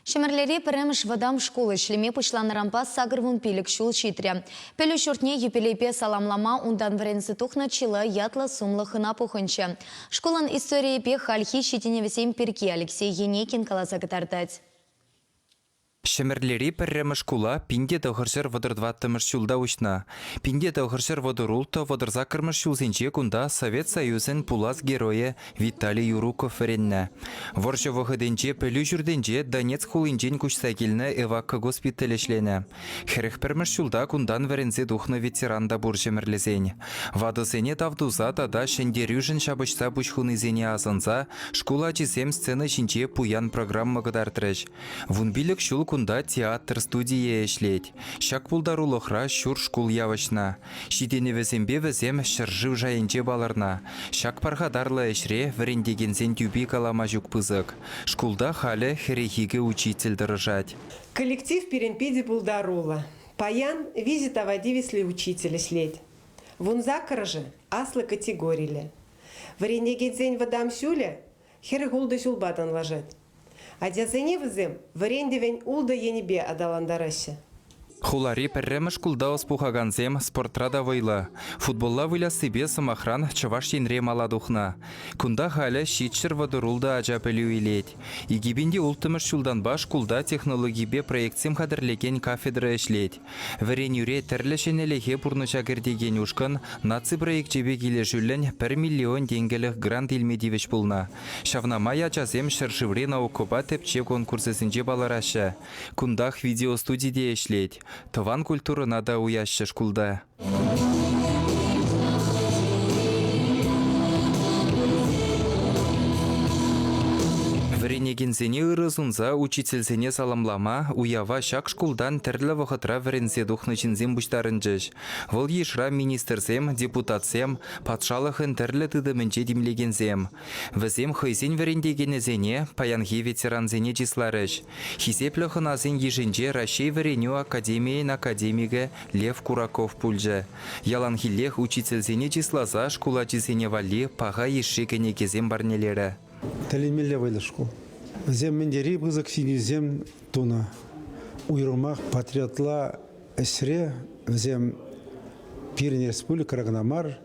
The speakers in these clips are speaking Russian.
Шемерлери піріміш вадам школы шлеме пышланырампа сагырвун пилік шул шитре. Пелю шуртне юпилейпе саламлама ундан варенсы тухна чила ятла сумлы хына пухынчы. Школан историяпе хальхи щитиневесем перки Алексей Енекин каласа катартать. Шемерлери піріміш кула пинде тăухăршер вăдырдваттымыш çулда учна. Пинде тăухăршер вăдырулто вăдырзаккăрмыш çулсенче кунда Совет Союзен пулас геройы Виталий Юруков вреннне. Ворчă вăхăтенче пӹлü çуртенче Донецк хулинчен кучса килнă эвакка госпиталешлене. Хӗрех пірміш çулда кундан вренсе тухнă ветеранда бур шемерлесен. Вадысене тавдуза тада шендерюжен çапăçса пучхунисене асынса школа чисем сцена çинче пуян программа кăтартрăç. Вунбилек çул кунда театр студия эшлет. Шак пулдарулăхра çур шкул явăçна. Çитеневесемпе вӗсем çржыв жайынче баларна. Шак пархатарлă эшре врендекенсен тюпи калама çук пызык. Шкулда хале херехике учитель тырышать. Коллектив перенпиди пулдарула. Паян визитова дивисли учителя след. Вунза кыржы аслы категориле. Врендекенсен вадам сюле хер гулды сюлбатан лажет. А дязене візем варендевен улда енебе адаландарышы. Хулари пірреміш кулда оспухагансем спортрада войла. Футболла выля себе самахран чаваш енре маладухна. Кунда халя щитшір вадырулда ажапелю илет. Игибинде ултымыш шулдан баш кулда технологибе проектсем хадырлекен кафедра эшлет. Варенюре тәрлішенелеге пурныча кердеген ушкан наци проектчебе келешулен 1 миллион тенгелік грант илмедивеш пулна. Шавнамая часем шыршывре наукоба тепче конкурсысынче баларашы. Кундах видеостудиде эшлет. Тыван культура нада уяща шкулда. Вренегенсене ырысунса учительсене саламлама уява шак шкулдан тірлі вақытра вренсе духнычынзем буштарынчыш. Вăл ешра министрсем, депутатсем, патшалықын тірлі тыдымынче демлегенсем. Візем хыйсен врендегенезене паянхи ветеранзене числарыш. Хисеплі хынасен ешінче Рашей вреню академиен академигі Лев Кураков пульжы. Яланхилех учительсене числаса шкулачисене вали паға ешші кенекезем барнелері. Тәлемелі вайлы школ. Зем мендері бұзық синюзем туна. Уйрымақ патриотла әсіре зем Пирин Республика Рагнамар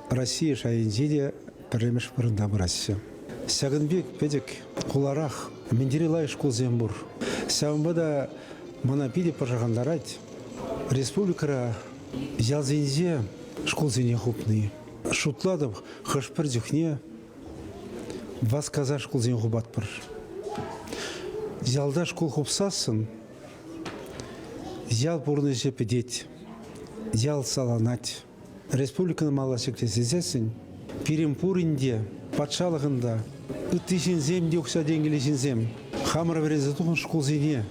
Россия шайынжеде пірремеш бұрында бұрасы. Сәгінбек пәдік құларақ мендері лай школ зем бұр. Сәуінбада манапиде пажағандарать республикара ялзензе школ зене хупны. Шутладып хышпыр зүхне вас каза школ зен хубат пыр. Зялда школ хупсасын, зял бурны жепедет, зял саланать. Республиканы мала сектесезесін, Перемпуринде, патшалығында, үттешін земде ұқса денгелешін зем. Хамыр верезе тұғын школ зене.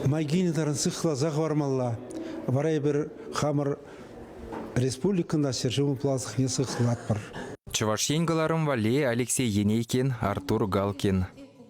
Майгені тарын сықла зағвармалла, варай бір хамыр республикында сержимы плазық не сықлат пыр. Чаваш енгаларым вале Алексей Енейкин, Артур Галкин.